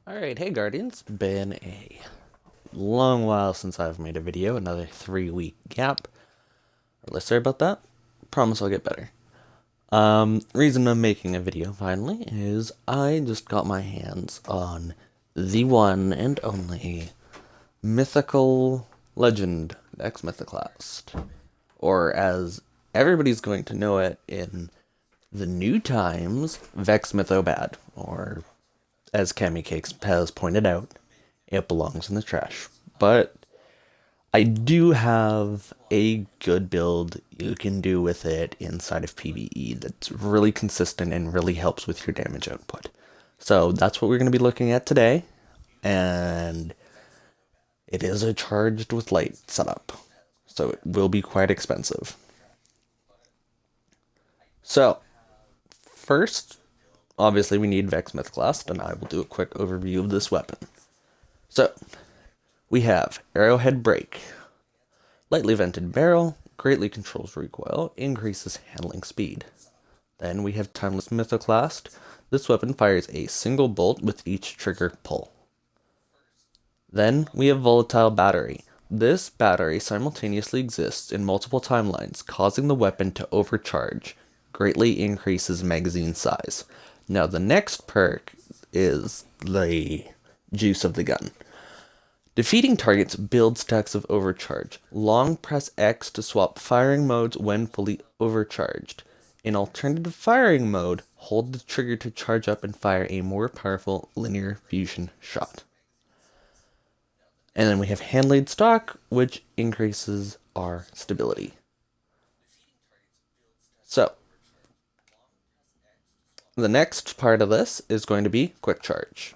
Alright, hey Guardians, been a long while since I've made a video, another 3-week gap. Really sorry about that, promise I'll get better. Reason I'm making a video finally is I just got my hands on the one and only mythical legend, Vex Mythoclast. Or as everybody's going to know it in the new times, Vex Mythobad, or as Cammycakes has pointed out, it belongs in the trash. But I do have a good build you can do with it inside of PvE that's really consistent and really helps with your damage output. So that's what we're going to be looking at today, and it is a charged with light setup, so it will be quite expensive. So, first, obviously we need Vex Mthyoclast, and I will do a quick overview of this weapon. So, we have Arrowhead Break. Lightly vented barrel, greatly controls recoil, increases handling speed. Then we have Timeless Mythoclast. This weapon fires a single bolt with each trigger pull. Then we have Volatile Battery. This battery simultaneously exists in multiple timelines, causing the weapon to overcharge, greatly increases magazine size. Now the next perk is the juice of the gun. Defeating targets builds stacks of overcharge. Long press X to swap firing modes when fully overcharged. In alternative firing mode, hold the trigger to charge up and fire a more powerful linear fusion shot. And then we have Handlaid Stock, which increases our stability. So, the next part of this is going to be Quick Charge.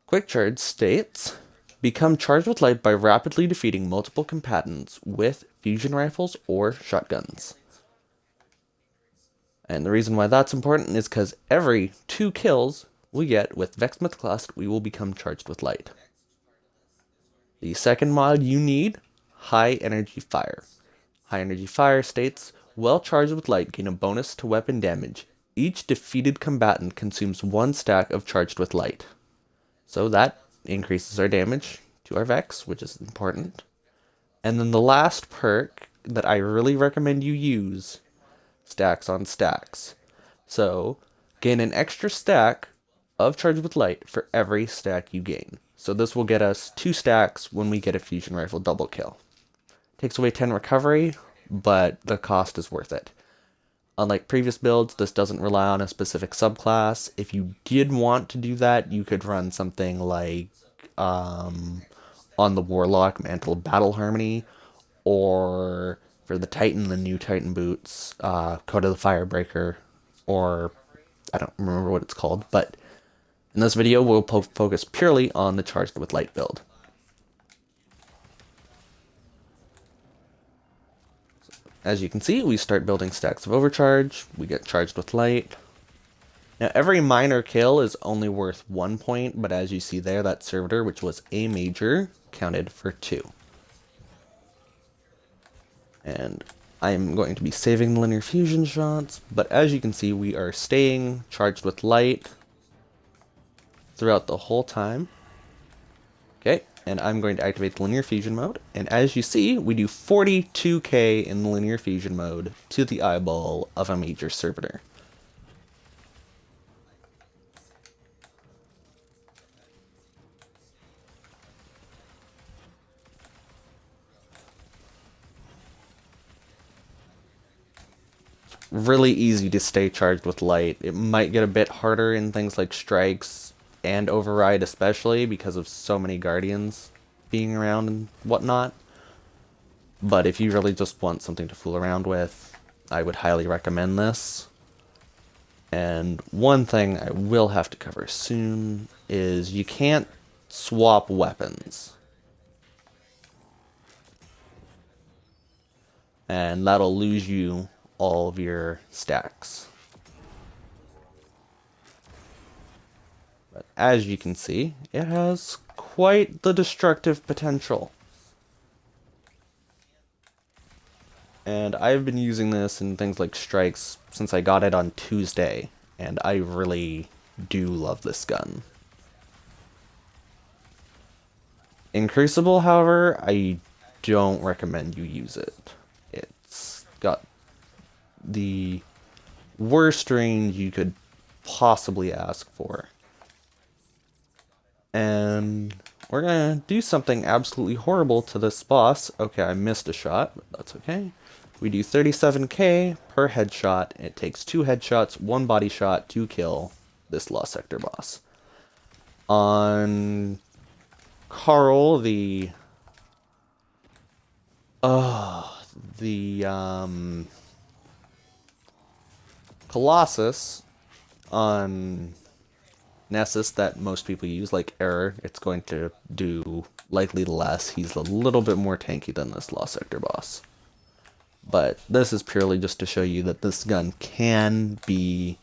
Quick Charge states, become charged with light by rapidly defeating multiple combatants with fusion rifles or shotguns. And the reason why that's important is because every 2 kills we get with Vex Mthyoclast, we will become charged with light. The second mod you need, High Energy Fire. High Energy Fire states, while charged with light, gain a bonus to weapon damage. Each defeated combatant consumes 1 stack of charged with light. So that increases our damage to our Vex, which is important. And then the last perk that I really recommend you use, stacks on stacks. So, gain an extra stack of charged with light for every stack you gain. So this will get us 2 stacks when we get a fusion rifle double kill. Takes away 10 recovery, but the cost is worth it. Unlike previous builds, this doesn't rely on a specific subclass. If you did want to do that, you could run something like on the Warlock, Mantle of Battle Harmony, or for the Titan, the new Titan boots, Code of the Firebreaker, or I don't remember what it's called, but in this video we'll focus purely on the Charged with Light build. As you can see, we start building stacks of overcharge, we get charged with light. Now every minor kill is only worth 1 point, but as you see there, that servitor, which was a major, counted for 2. And I'm going to be saving the linear fusion shots, but as you can see, we are staying charged with light throughout the whole time. Okay. And I'm going to activate the linear fusion mode, and as you see, we do 42k in the linear fusion mode to the eyeball of a major servitor. Really easy to stay charged with light. It might get a bit harder in things like strikes and override, especially because of so many guardians being around and whatnot. But if you really just want something to fool around with, I would highly recommend this. And one thing I will have to cover soon is you can't swap weapons. And that'll lose you all of your stacks. But as you can see, it has quite the destructive potential. And I've been using this in things like strikes since I got it on Tuesday, and I really do love this gun. In Crucible, however, I don't recommend you use it. It's got the worst range you could possibly ask for. And we're gonna do something absolutely horrible to this boss. Okay, I missed a shot, but that's okay. We do 37k per headshot. It takes 2 headshots, 1 body shot to kill this Lost Sector boss. On Carl, the Colossus on Nessus that most people use, like Error, it's going to do likely less. He's a little bit more tanky than this Lost Sector boss. But this is purely just to show you that this gun can be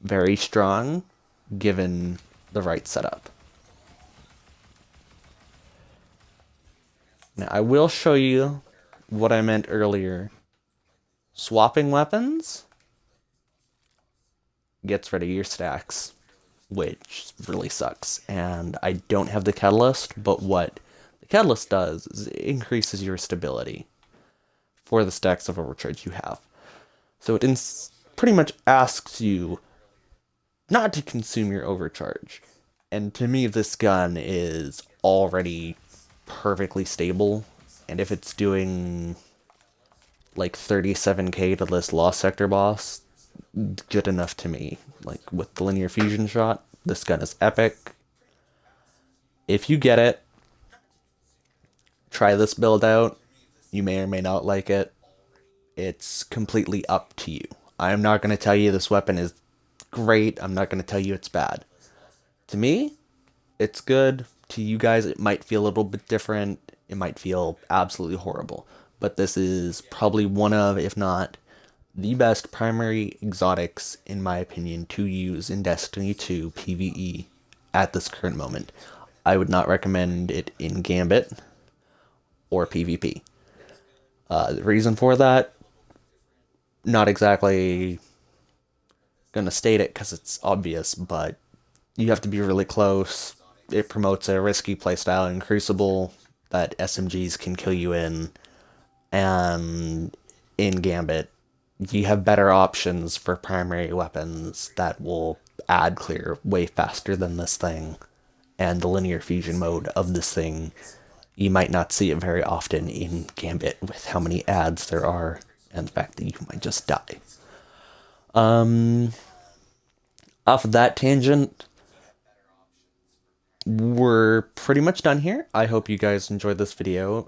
very strong given the right setup. Now, I will show you what I meant earlier. Swapping weapons gets rid of your stacks, which really sucks. And I don't have the Catalyst, but what the Catalyst does is it increases your stability for the stacks of overcharge you have. So it pretty much asks you not to consume your overcharge. And to me, this gun is already perfectly stable. And if it's doing like 37k to this Lost Sector boss, good enough to me. Like with the linear fusion shot, this gun is epic. If you get it, try this build out. You may or may not like it. It's completely up to you. I'm not going to tell you this weapon is great. I'm not going to tell you it's bad. To me, it's good. To you guys, it might feel a little bit different. It might feel absolutely horrible. But this is probably one of, if not the best primary exotics, in my opinion, to use in Destiny 2 PvE at this current moment. I would not recommend it in Gambit or PvP. The reason for that, not exactly gonna state it because it's obvious, but you have to be really close. It promotes a risky playstyle in Crucible that SMGs can kill you in, and in Gambit, you have better options for primary weapons that will add clear way faster than this thing, and the linear fusion mode of this thing, you might not see it very often in Gambit with how many ads there are and the fact that you might just die. Off of that tangent, we're pretty much done here. I hope you guys enjoyed this video.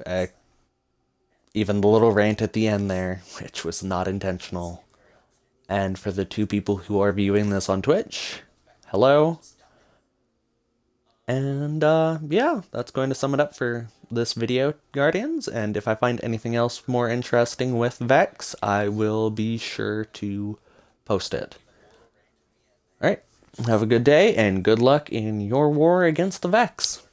Even the little rant at the end there, which was not intentional. And for the 2 people who are viewing this on Twitch, hello. And yeah, that's going to sum it up for this video, Guardians. And if I find anything else more interesting with Vex, I will be sure to post it. Alright, have a good day, and good luck in your war against the Vex.